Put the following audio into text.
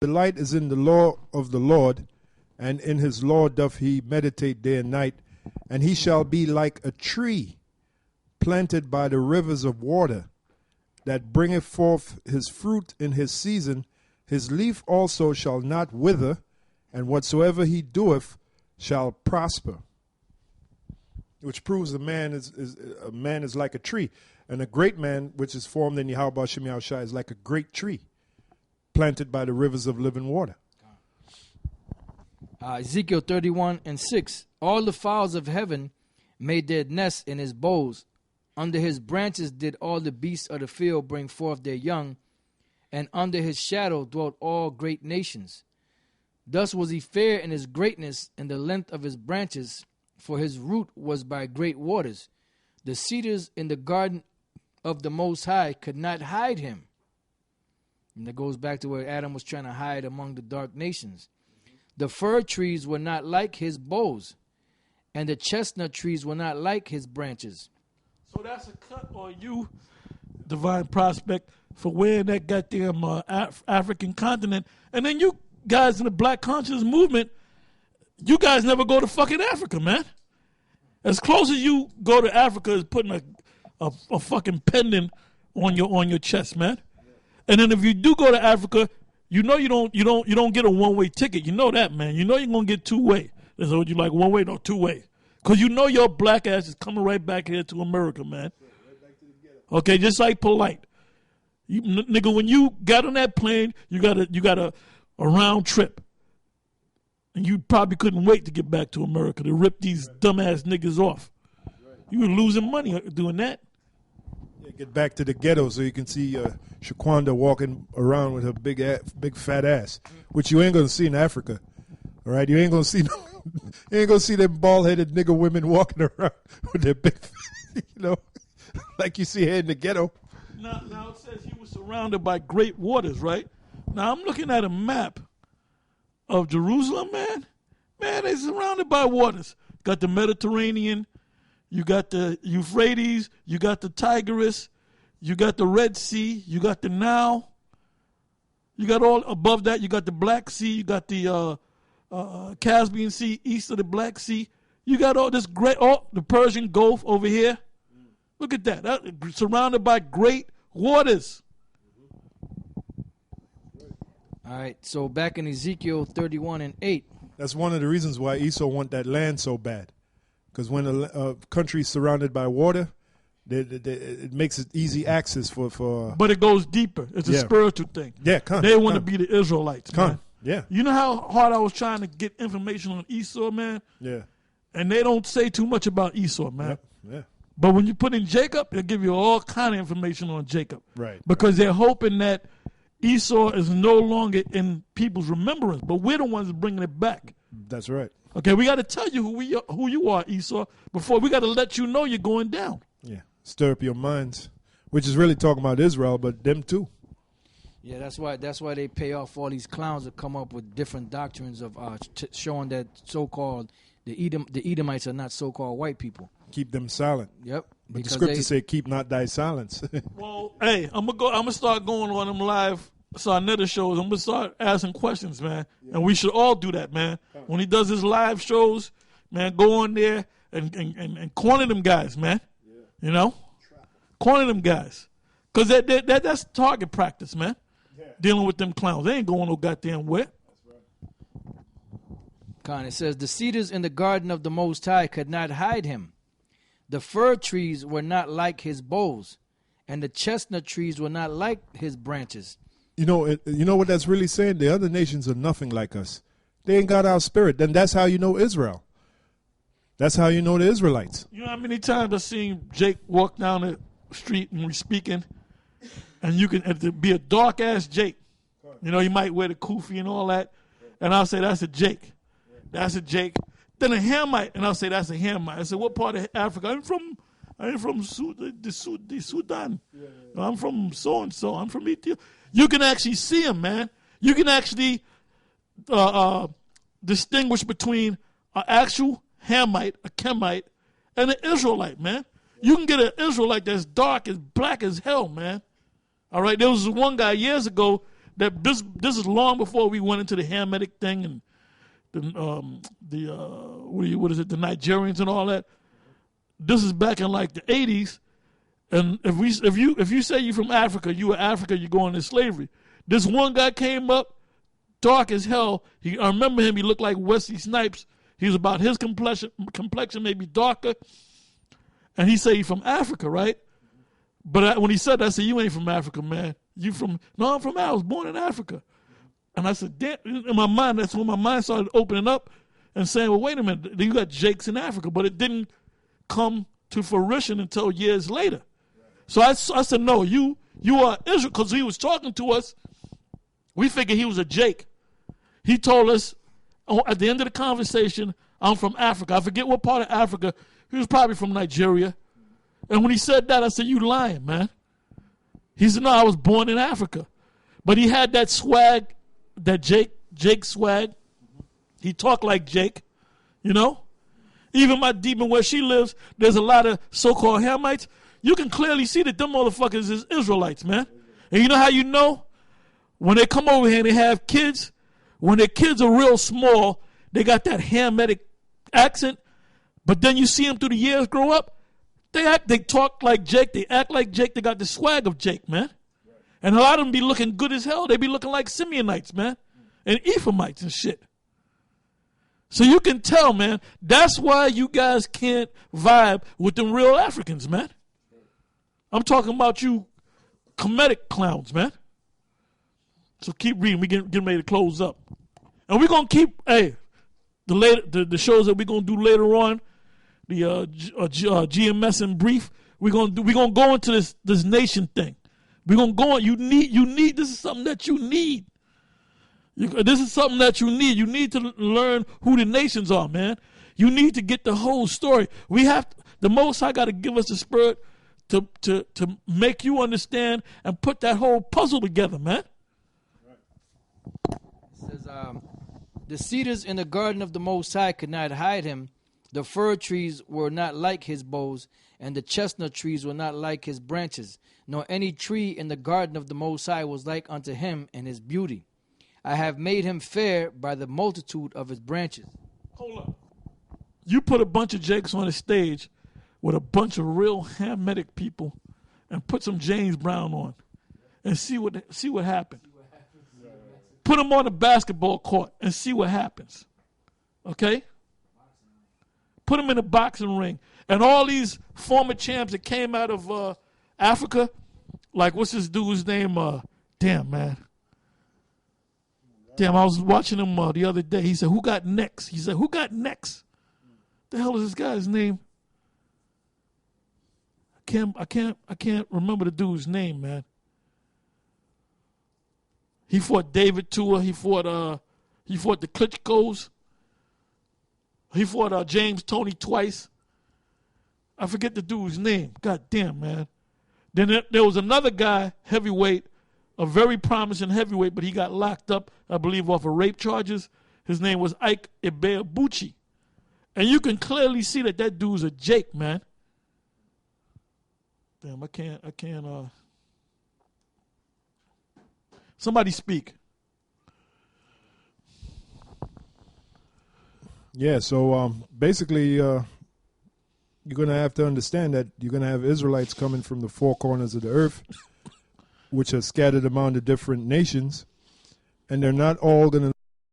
delight is in the law of the Lord, and in his law doth he meditate day and night. And he shall be like a tree planted by the rivers of water, that bringeth forth his fruit in his season. His leaf also shall not wither, and whatsoever he doeth shall prosper. Which proves a man is like a tree. And a great man, which is formed in Yahweh Shem Yahushua, is like a great tree planted by the rivers of living water. Ezekiel 31:6. All the fowls of heaven made their nests in his boughs. Under his branches did all the beasts of the field bring forth their young, and under his shadow dwelt all great nations. Thus was he fair in his greatness and the length of his branches, for his root was by great waters. The cedars in the garden of the Most High could not hide him. And that goes back to where Adam was trying to hide among the dark nations. The fir trees were not like his boughs, and the chestnut trees were not like his branches. So that's a cut on you, Divine Prospect, for wearing that goddamn African continent. And then you guys in the Black Conscious Movement, you guys never go to fucking Africa, man. As close as you go to Africa is putting a fucking pendant on your chest, man. And then if you do go to Africa, you know you don't get a one-way ticket. You know that, man. You know you're gonna get two-way. That's what you like, one-way, no, two-way. Because you know your black ass is coming right back here to America, man. Okay, just like polite. Nigga, when you got on that plane, you got a round trip. And you probably couldn't wait to get back to America to rip these dumbass niggas off. You were losing money doing that. Yeah, get back to the ghetto so you can see Shaquanda walking around with her big fat ass, which you ain't gonna see in Africa. All right, you ain't gonna see them bald-headed nigga women walking around with their big, like you see here in the ghetto. Now it says he was surrounded by great waters, right? Now I'm looking at a map of Jerusalem, man. Man, it's surrounded by waters. Got the Mediterranean, you got the Euphrates, you got the Tigris, you got the Red Sea, you got the Nile. You got all above that. You got the Black Sea, you got the Caspian Sea, east of the Black Sea. You got all this the Persian Gulf over here. Look at that. Surrounded by great waters. All right, so back in Ezekiel 31:8. That's one of the reasons why Esau want that land so bad. Because when a country is surrounded by water, it makes it easy access for. But it goes deeper. It's a spiritual thing. Yeah, they want to be the Israelites, man. Yeah. You know how hard I was trying to get information on Esau, man? Yeah. And they don't say too much about Esau, man. Yeah. But when you put in Jacob, they'll give you all kind of information on Jacob. Right. Because they're hoping that Esau is no longer in people's remembrance, but we're the ones bringing it back. That's right. Okay, we got to tell you who you are, Esau, before we got to let you know you're going down. Yeah, stir up your minds, which is really talking about Israel, but them too. Yeah, that's why they pay off all these clowns that come up with different doctrines of showing that so-called the Edomites are not so-called white people. Keep them silent. Yep. But the scriptures say, "Keep not thy silence." Well, hey, I'm gonna start going on them live Sarnetta shows. I'm gonna start asking questions, man, and we should all do that, man. When he does his live shows, man, go on there and corner them guys, man. You know, corner them guys, cause that's target practice, man. Dealing with them clowns, they ain't going no goddamn where. Con, it says the cedars in the garden of the Most High could not hide him. The fir trees were not like his boughs, and the chestnut trees were not like his branches. You know what that's really saying? The other nations are nothing like us. They ain't got our spirit. Then that's how you know Israel. That's how you know the Israelites. You know how many times I've seen Jake walk down the street and we're speaking, and you can be a dark-ass Jake. You know, he might wear the kufi and all that, and I'll say, that's a Jake. That's a Jake. Then a Hamite, and I'll say, that's a Hamite. I said, what part of Africa? I'm from the Sudan. I'm from so-and-so. I'm from Ethiopia. You can actually see them, man. You can actually distinguish between an actual Hamite, a Kemite, and an Israelite, man. You can get an Israelite that's dark, as black as hell, man. All right, there was one guy years ago that this is long before we went into the Hamitic thing and the what is it, the Nigerians and all that. This is back in like the 80s, and if you say you're from Africa, you go into slavery. This one guy came up, dark as hell. I remember him. He looked like Wesley Snipes. He was about his complexion maybe darker, and he said he's from Africa, right? But when he said that, I said, "You ain't from Africa, man. You from?" "No, I'm from. I was born in Africa." And I said, "Damn!" In my mind, that's when my mind started opening up and saying, "Well, wait a minute. You got Jakes in Africa," but it didn't come to fruition until years later. So I said, "No, you are Israel," because he was talking to us. We figured he was a Jake. He told us at the end of the conversation, "I'm from Africa." I forget what part of Africa. He was probably from Nigeria. And when he said that, I said, "You lying, man." He said, "No, I was born in Africa." But he had that swag, that Jake swag. He talked like Jake, you know? Even my demon where she lives, there's a lot of so-called Hamites. You can clearly see that them motherfuckers is Israelites, man. And you know how you know? When they come over here and they have kids, when their kids are real small, they got that Hamitic accent. But then you see them through the years grow up, they talk like Jake, they act like Jake, they got the swag of Jake, man. And a lot of them be looking good as hell. They be looking like Simeonites, man, and Ephraimites and shit. So you can tell, man, that's why you guys can't vibe with them real Africans, man. I'm talking about you comedic clowns, man. So keep reading. We getting ready to close up. And we're going to keep, the shows that we're going to do later on, the GMS in brief, we're going to go into this nation thing. We're going to go on. You need, this is something that you need. This is something that you need. You need to learn who the nations are, man. You need to get the whole story. The Most High got to give us the spirit to make you understand and put that whole puzzle together, man. It says, the cedars in the garden of the Most High could not hide him. The fir trees were not like his boughs, and the chestnut trees were not like his branches. Nor any tree in the garden of the Most High was like unto him in his beauty. I have made him fair by the multitude of his branches. Hold up. You put a bunch of Jakes on the stage with a bunch of real Hamitic people and put some James Brown on and see what happens. Put them on a basketball court and see what happens. Okay? Put them in a boxing ring. And all these former champs that came out of Africa, like what's this dude's name? Damn, man. Damn, I was watching him the other day. He said, "Who got next?" He said, "Who got next?" The hell is this guy's name? I can't remember the dude's name, man. He fought David Tua. He fought the Klitschko's. He fought James Toney twice. I forget the dude's name. God damn, man. Then there was another guy, heavyweight, a very promising heavyweight, but he got locked up, I believe, off of rape charges. His name was Ike Ibeabuchi. And you can clearly see that dude's a Jake, man. Damn, I can't. Somebody speak. Yeah, so basically you're going to have to understand that you're going to have Israelites coming from the four corners of the earth, which are scattered among the different nations, and they're not all going to